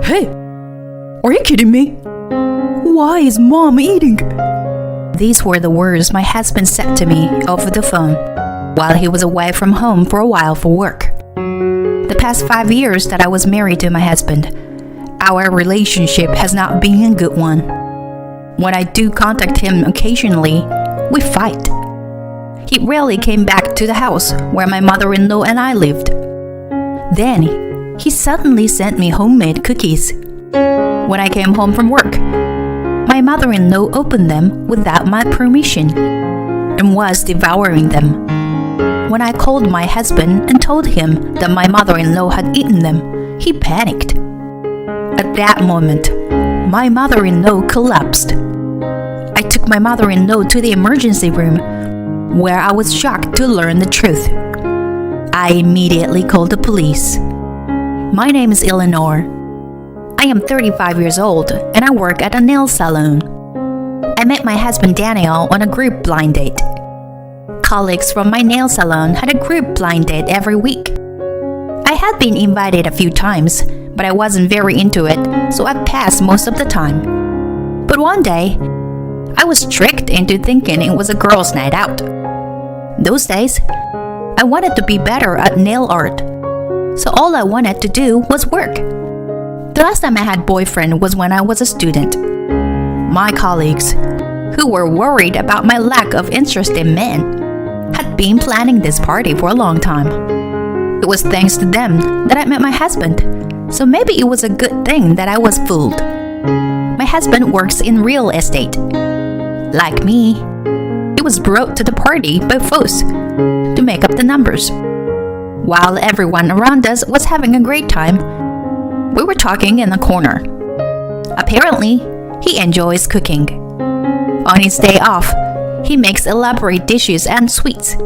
Hey, are you kidding me? Why is Mom eating? These were the words my husband said to me over the phone while he was away from home for a while for work. The past 5 years that I was married to my husband, our relationship has not been a good one. When I do contact him occasionally, we fight. He rarely came back to the house where my mother-in-law and I lived. Then, he suddenly sent me homemade cookies. When I came home from work, my mother-in-law opened them without my permission and was devouring them. When I called my husband and told him that my mother-in-law had eaten them, he panicked. At that moment, my mother-in-law collapsed. I took my mother-in-law to the emergency room, where I was shocked to learn the truth. I immediately called the police. My name is Eleanor. I am 35 years old and I work at a nail salon. I met my husband Daniel on a group blind date. Colleagues from my nail salon had a group blind date every week. I had been invited a few times, but I wasn't very into it, so I passed most of the time. But one day, I was tricked into thinking it was a girls' night out. Those days, I wanted to be better at nail art, so all I wanted to do was work. The last time I had boyfriend was when I was a student. My colleagues, who were worried about my lack of interest in men, had been planning this party for a long time. It was thanks to them that I met my husband, so maybe it was a good thing that I was fooled. My husband works in real estate. Like me, he was brought to the party by foes to make up the numbers. While everyone around us was having a great time, we were talking in the corner. Apparently, he enjoys cooking. On his day off, he makes elaborate dishes and sweets.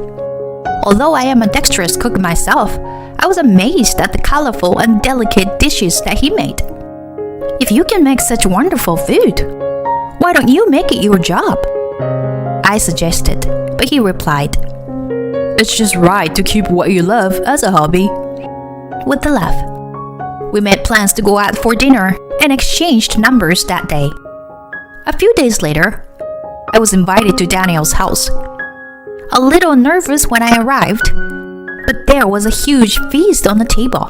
Although I am a dexterous cook myself, I was amazed at the colorful and delicate dishes that he made. If you can make such wonderful food, why don't you make it your job? I suggested, but he replied, "It's just right to keep what you love as a hobby." With a laugh, we made plans to go out for dinner and exchanged numbers that day. A few days later, I was invited to Daniel's house. A little nervous when I arrived, but there was a huge feast on the table.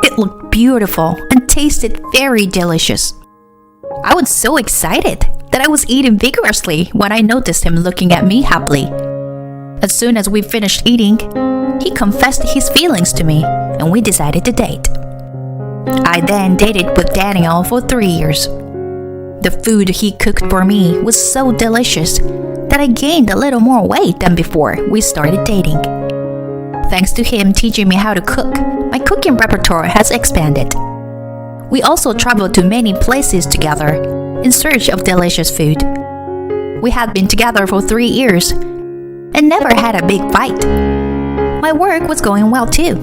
It looked beautiful and tasted very delicious. I was so excited that I was eating vigorously when I noticed him looking at me happily. As soon as we finished eating, he confessed his feelings to me and we decided to date. I then dated with Daniel for 3 years. The food he cooked for me was so delicious that I gained a little more weight than before we started dating. Thanks to him teaching me how to cook, my cooking repertoire has expanded. We also traveled to many places together in search of delicious food. We had been together for 3 years and never had a big fight. My work was going well too,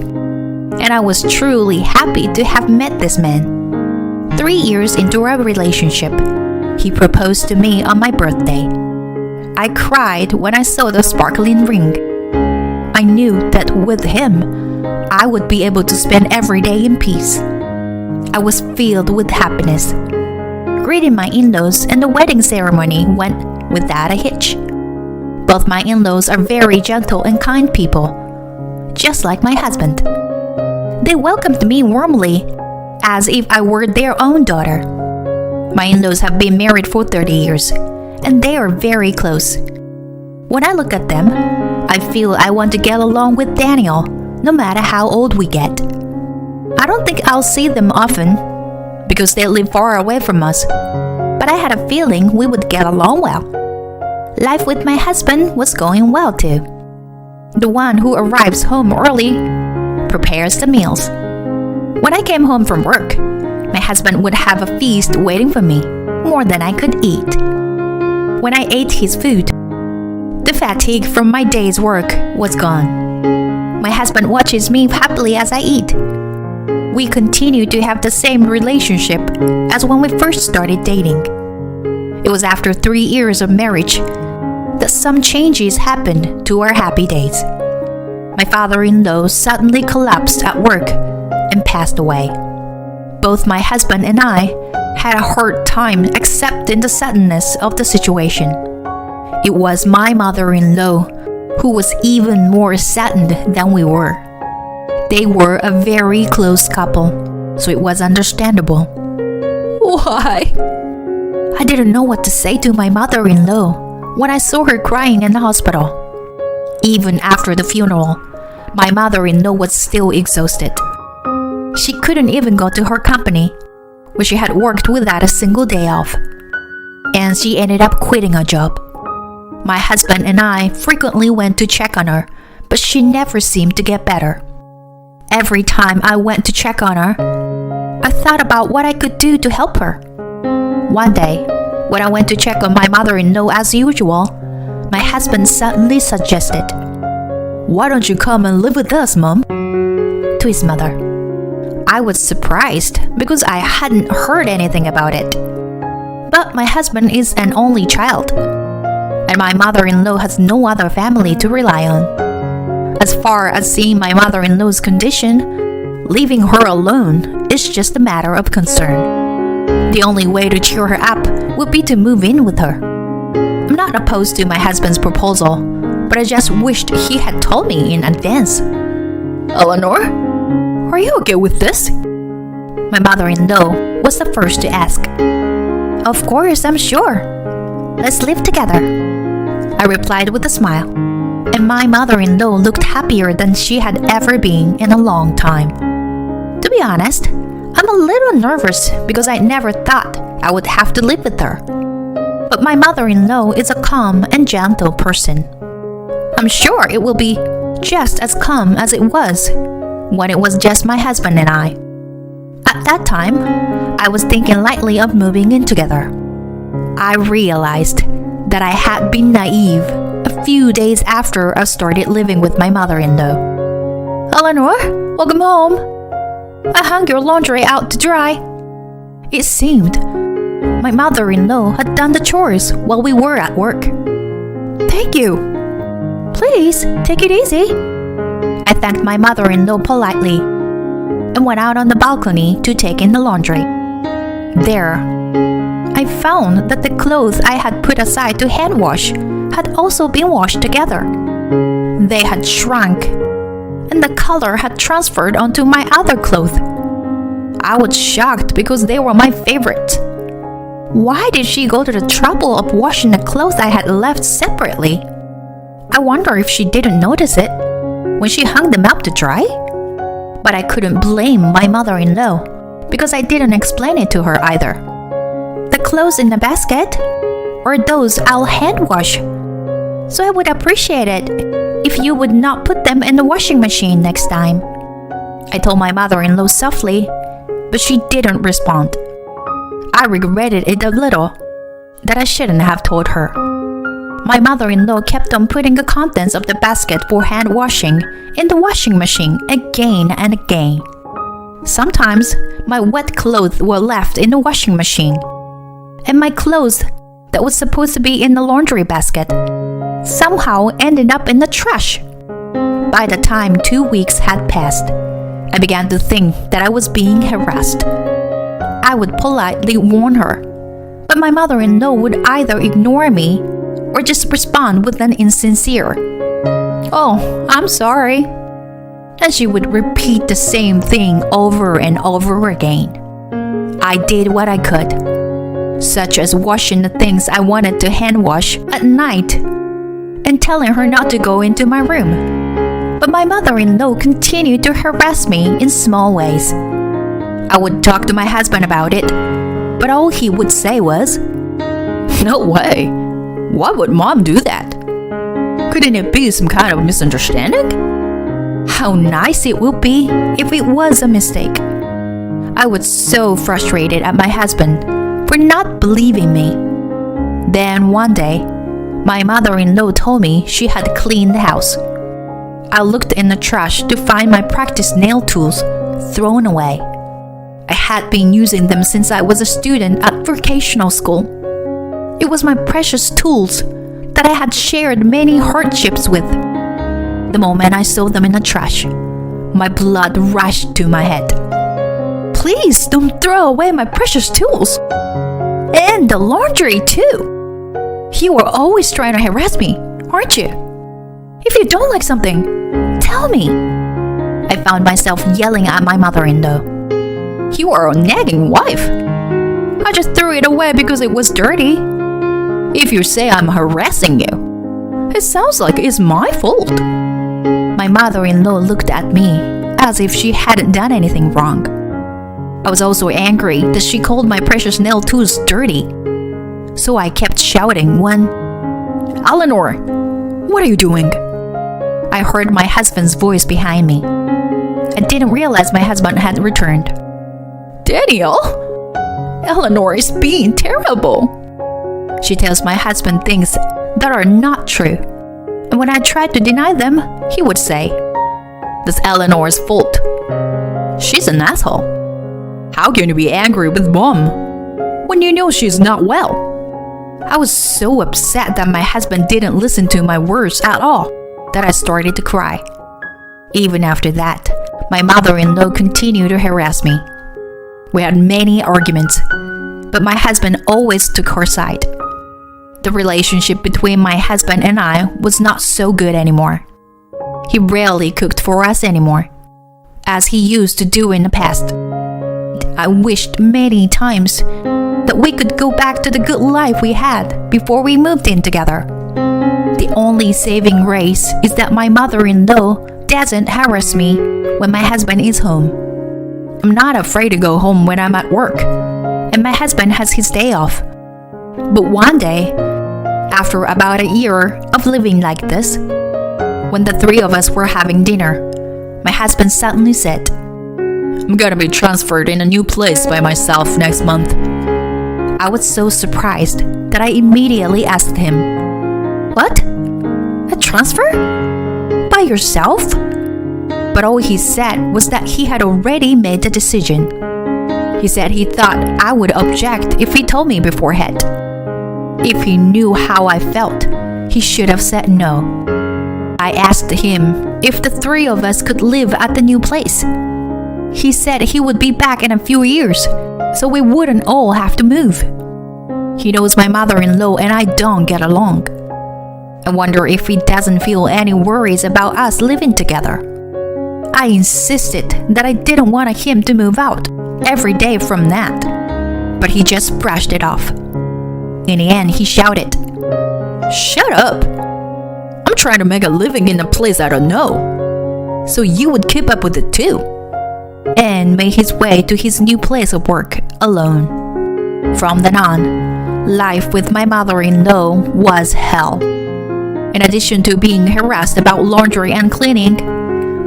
and I was truly happy to have met this man. 3 years into our relationship, he proposed to me on my birthday. I cried when I saw the sparkling ring. I knew that with him, I would be able to spend every day in peace. I was filled with happiness. Greeting my in-laws and the wedding ceremony went without a hitch. Both my in-laws are very gentle and kind people, just like my husband. They welcomed me warmly, as if I were their own daughter. My in-laws have been married for 30 years, and they are very close. When I look at them, I feel I want to get along with Daniel, no matter how old we get. I don't think I'll see them often, because they live far away from us, but I had a feeling we would get along well. Life with my husband was going well too. The one who arrives home early prepares the meals. When I came home from work, my husband would have a feast waiting for me, more than I could eat. When I ate his food, the fatigue from my day's work was gone. My husband watches me happily as I eat. We continue to have the same relationship as when we first started dating. It was after 3 years of marriage that some changes happened to our happy days. My father-in-law suddenly collapsed at work and passed away. both my husband and I had a hard time accepting the suddenness of the situation. It was my mother-in-law who was even more saddened than we were. They were a very close couple, so it was understandable. Why? I didn't know what to say to my mother-in-law when I saw her crying in the hospital. Even after the funeral, my mother-in-law was still exhausted. She couldn't even go to her company, where she had worked without a single day off. And she ended up quitting her job. My husband and I frequently went to check on her, but she never seemed to get better. Every time I went to check on her, I thought about what I could do to help her. One day, when I went to check on my mother-in-law as usual, my husband suddenly suggested, "Why don't you come and live with us, Mom?" to his mother. I was surprised because I hadn't heard anything about it. But my husband is an only child, and my mother-in-law has no other family to rely on. As far as seeing my mother-in-law's condition, leaving her alone is just a matter of concern. The only way to cheer her up would be to move in with her. I'm not opposed to my husband's proposal, but I just wished he had told me in advance. Eleanor, are you okay with this? My mother-in-law was the first to ask. Of course, I'm sure. Let's live together, I replied with a smile, and my mother-in-law looked happier than she had ever been in a long time. To be honest, I'm a little nervous because I never thought I would have to live with her. But my mother-in-law is a calm and gentle person. I'm sure it will be just as calm as it was when it was just my husband and I. At that time, I was thinking lightly of moving in together. I realized that I had been naive a few days after I started living with my mother-in-law. Eleanor, welcome home. I hung your laundry out to dry. It seemed my mother-in-law had done the chores while we were at work. Thank you. Please, take it easy. I thanked my mother-in-law politely and went out on the balcony to take in the laundry. There, I found that the clothes I had put aside to hand wash had also been washed together. They had shrunk, and the color had transferred onto my other clothes. I was shocked because they were my favorite. Why did she go to the trouble of washing the clothes I had left separately? I wonder if she didn't notice it when she hung them up to dry? But I couldn't blame my mother-in-law because I didn't explain it to her either. The clothes in the basket are those I'll hand wash, so I would appreciate it if you would not put them in the washing machine next time. I told my mother-in-law softly, but she didn't respond. I regretted it a little that I shouldn't have told her. My mother-in-law kept on putting the contents of the basket for hand washing in the washing machine again and again. Sometimes my wet clothes were left in the washing machine, and my clothes that was supposed to be in the laundry basket somehow ended up in the trash. By the time 2 weeks had passed, I began to think that I was being harassed. I would politely warn her, but my mother-in-law would either ignore me or just respond with an insincere, "Oh, I'm sorry." And she would repeat the same thing over and over again. I did what I could, such as washing the things I wanted to hand wash at night and telling her not to go into my room. But my mother-in-law continued to harass me in small ways. I would talk to my husband about it, but all he would say was, "No way. Why would Mom do that? Couldn't it be some kind of misunderstanding? How nice it would be if it was a mistake." I was so frustrated at my husband for not believing me. Then one day, my mother-in-law told me she had cleaned the house. I looked in the trash to find my practice nail tools thrown away. I had been using them since I was a student at vocational school. It was my precious tools that I had shared many hardships with. The moment I saw them in the trash, my blood rushed to my head. please don't throw away my precious tools. And the laundry too. You are always trying to harass me, aren't you? If you don't like something, tell me. I found myself yelling at my mother-in-law. You are a nagging wife. I just threw it away because it was dirty. If you say I'm harassing you, it sounds like it's my fault. My mother-in-law looked at me as if she hadn't done anything wrong. I was also angry that she called my precious nail tools dirty. So I kept shouting when, Eleanor, what are you doing? I heard my husband's voice behind me. I didn't realize my husband had returned. Daniel, Eleanor is being terrible. She tells my husband things that are not true. And when I tried to deny them, he would say, that's Eleanor's fault. She's an asshole. How can you be angry with Mom when you know she's not well? I was so upset that my husband didn't listen to my words at all that I started to cry. Even after that, my mother-in-law continued to harass me. We had many arguments, but my husband always took her side. The relationship between my husband and I was not so good anymore. He rarely cooked for us anymore, as he used to do in the past. I wished many times that we could go back to the good life we had before we moved in together. The only saving grace is that my mother-in-law doesn't harass me when my husband is home. I'm not afraid to go home when I'm at work, and my husband has his day off. But one day, after about a year of living like this, when the three of us were having dinner, my husband suddenly said, I'm gonna be transferred in a new place by myself next month. I was so surprised that I immediately asked him, What? A transfer? By yourself? But all he said was that he had already made the decision. He said he thought I would object if he told me beforehand. If he knew how I felt, he should have said no. I asked him if the three of us could live at the new place. He said he would be back in a few years, so we wouldn't all have to move. He knows my mother-in-law and I don't get along. I wonder if he doesn't feel any worries about us living together. I insisted that I didn't want him to move out every day from that, but he just brushed it off. In the end, he shouted, Shut up! I'm trying to make a living in a place I don't know, so you would keep up with it too. And made his way to his new place of work alone. From then on, life with my mother-in-law was hell. In addition to being harassed about laundry and cleaning,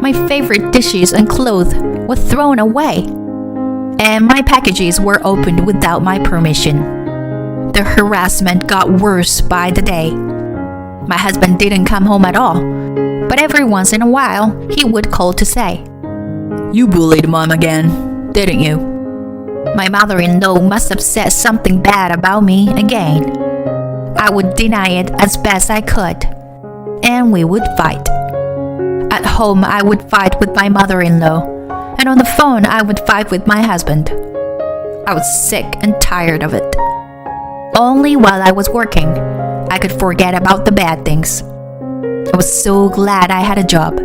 my favorite dishes and clothes were thrown away, and my packages were opened without my permission. The harassment got worse by the day. My husband didn't come home at all, but every once in a while he would call to say, You bullied Mom again, didn't you? My mother-in-law must have said something bad about me again. I would deny it as best I could, and we would fight. At home I would fight with my mother-in-law, and on the phone I would fight with my husband. I was sick and tired of it. Only while I was working, I could forget about the bad things. I was so glad I had a job.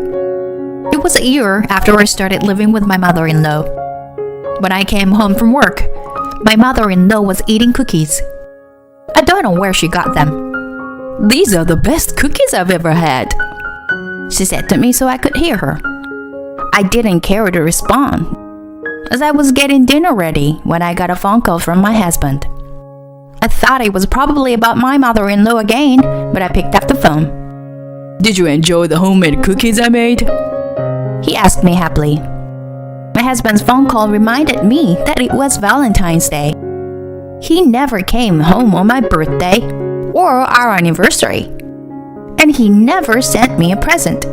It was a year after I started living with my mother-in-law. When I came home from work, my mother-in-law was eating cookies. I don't know where she got them. These are the best cookies I've ever had, she said to me so I could hear her. I didn't care to respond, as I was getting dinner ready when I got a phone call from my husband. I thought it was probably about my mother-in-law again, but I picked up the phone. Did you enjoy the homemade cookies I made? He asked me happily. My husband's phone call reminded me that it was Valentine's Day. He never came home on my birthday or our anniversary, and he never sent me a present.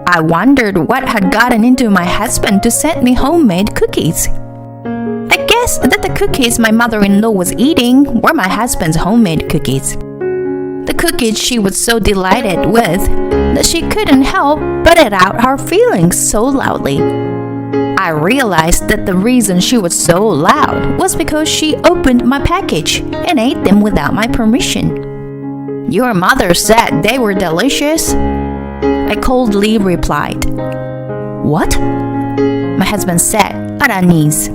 I wondered what had gotten into my husband to send me homemade cookies. I guess that the cookies my mother-in-law was eating were my husband's homemade cookies. The cookies she was so delighted with that she couldn't help but let out her feelings so loudly. I realized that the reason she was so loud was because she opened my package and ate them without my permission. Your mother said they were delicious, I coldly replied. What? My husband said, on unease.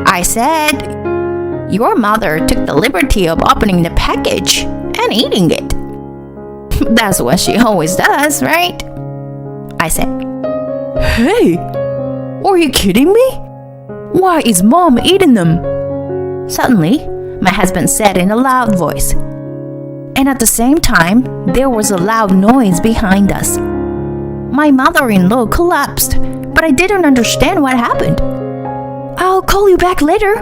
I said, your mother took the liberty of opening the package and eating it. That's what she always does, right? I said. Hey, are you kidding me? Why is Mom eating them? Suddenly, my husband said in a loud voice. And at the same time, there was a loud noise behind us. My mother-in-law collapsed, but I didn't understand what happened. I'll call you back later,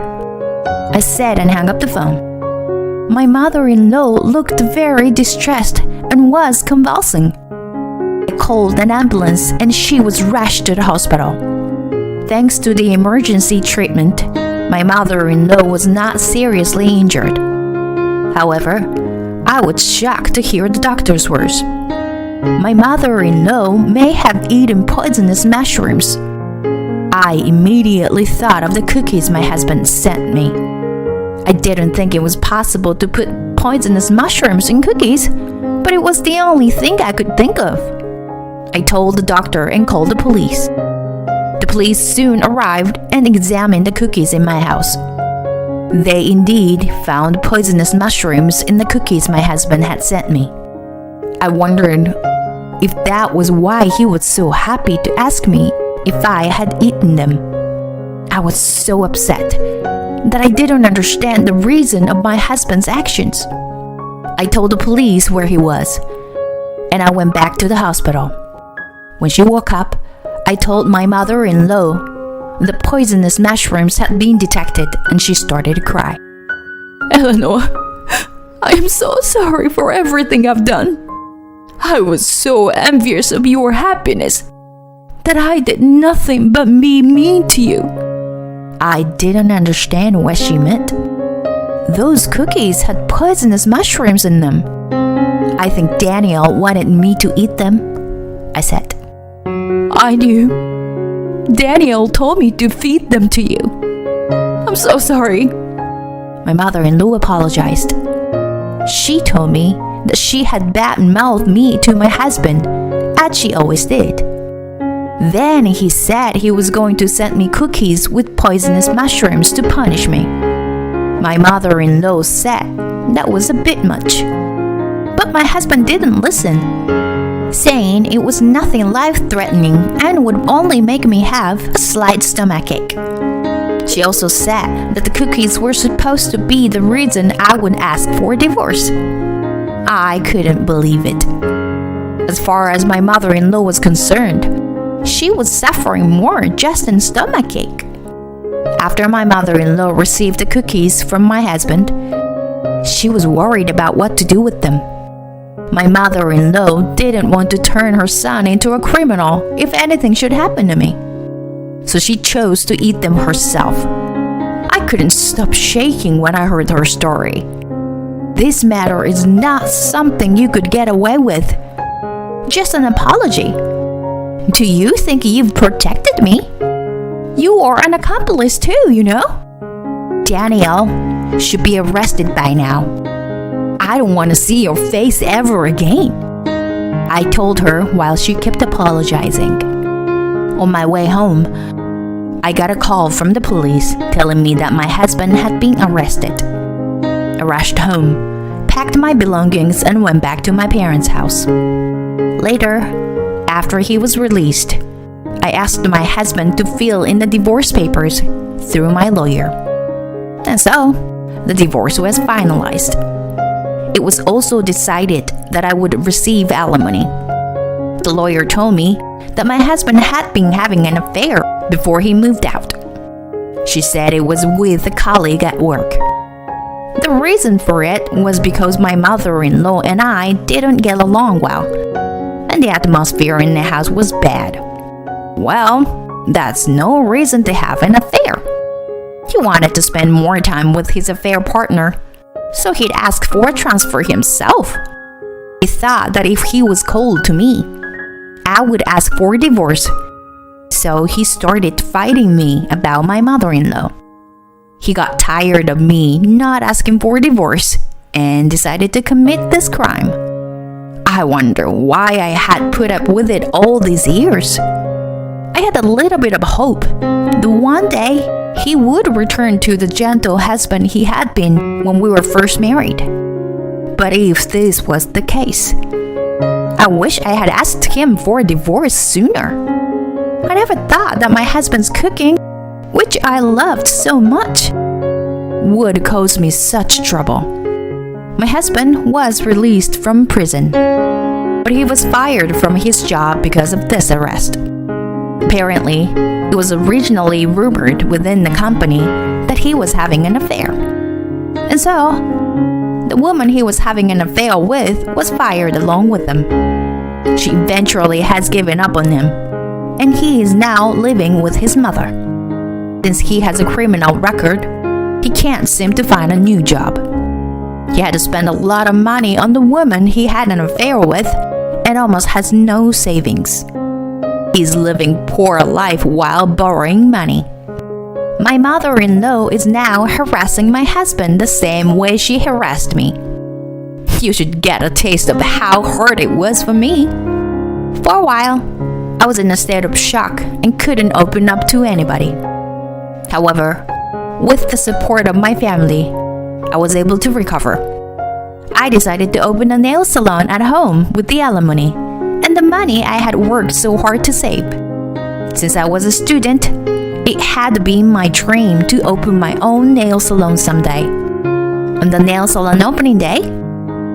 I said and hung up the phone. My mother-in-law looked very distressed and was convulsing. I called an ambulance and she was rushed to the hospital. Thanks to the emergency treatment, my mother-in-law was not seriously injured. However, I was shocked to hear the doctor's words. My mother-in-law may have eaten poisonous mushrooms. I immediately thought of the cookies my husband sent me. I didn't think it was possible to put poisonous mushrooms in cookies, but it was the only thing I could think of. I told the doctor and called the police. The police soon arrived and examined the cookies in my house. They indeed found poisonous mushrooms in the cookies my husband had sent me. I wondered if that was why he was so happy to ask me if I had eaten them. I was so upset that I didn't understand the reason of my husband's actions. I told the police where he was, and I went back to the hospital. When she woke up, I told my mother-in-law the poisonous mushrooms had been detected, and she started to cry. Eleanor, I am so sorry for everything I've done. I was so envious of your happiness that I did nothing but be mean to you. I didn't understand what she meant. Those cookies had poisonous mushrooms in them. I think Daniel wanted me to eat them, I said. I knew. Daniel told me to feed them to you. I'm so sorry. My mother-in-law apologized. She told me that she had bad-mouthed me to my husband, as she always did. Then he said he was going to send me cookies with poisonous mushrooms to punish me. My mother-in-law said that was a bit much. But my husband didn't listen, saying it was nothing life-threatening and would only make me have a slight stomachache. She also said that the cookies were supposed to be the reason I would ask for a divorce. I couldn't believe it. As far as my mother-in-law was concerned, she was suffering more just in stomachache. After my mother-in-law received the cookies from my husband, she was worried about what to do with them. My mother-in-law didn't want to turn her son into a criminal if anything should happen to me. So she chose to eat them herself. I couldn't stop shaking when I heard her story. This matter is not something you could get away with. Just an apology. Do you think you've protected me? You are an accomplice too, you know? Daniel should be arrested by now. I don't want to see your face ever again, I told her while she kept apologizing. On my way home, I got a call from the police telling me that my husband had been arrested. I rushed home, packed my belongings, and went back to my parents' house. Later, after he was released, I asked my husband to fill in the divorce papers through my lawyer. And so, the divorce was finalized. It was also decided that I would receive alimony. The lawyer told me that my husband had been having an affair before he moved out. She said it was with a colleague at work. The reason for it was because my mother-in-law and I didn't get along well, and the atmosphere in the house was bad. Well, that's no reason to have an affair. He wanted to spend more time with his affair partner, so he'd ask for a transfer himself. He thought that if he was cold to me, I would ask for a divorce, so he started fighting me about my mother-in-law. He got tired of me not asking for a divorce and decided to commit this crime. I wonder why I had put up with it all these years. I had a little bit of hope that one day he would return to the gentle husband he had been when we were first married. But if this was the case, I wish I had asked him for a divorce sooner. I never thought that my husband's cooking, which I loved so much, would cause me such trouble. My husband was released from prison, but he was fired from his job because of this arrest. Apparently, it was originally rumored within the company that he was having an affair. And so, the woman he was having an affair with was fired along with him. She eventually has given up on him, and he is now living with his mother. Since he has a criminal record, he can't seem to find a new job. He had to spend a lot of money on the woman he had an affair with and almost has no savings. He's living poor life while borrowing money. My mother-in-law is now harassing my husband the same way she harassed me. You should get a taste of how hard it was for me. For a while, I was in a state of shock and couldn't open up to anybody. However, with the support of my family, I was able to recover. I decided to open a nail salon at home with the alimony and the money I had worked so hard to save. Since I was a student, it had been my dream to open my own nail salon someday. On the nail salon opening day,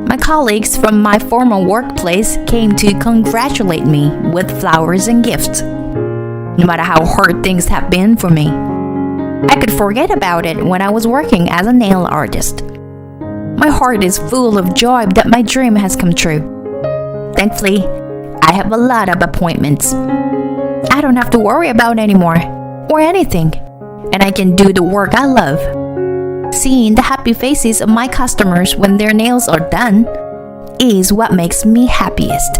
my colleagues from my former workplace came to congratulate me with flowers and gifts. No matter how hard things have been for me, I could forget about it when I was working as a nail artist. My heart is full of joy that my dream has come true. Thankfully, I have a lot of appointments. I don't have to worry about anymore or anything, and I can do the work I love. Seeing the happy faces of my customers when their nails are done is what makes me happiest.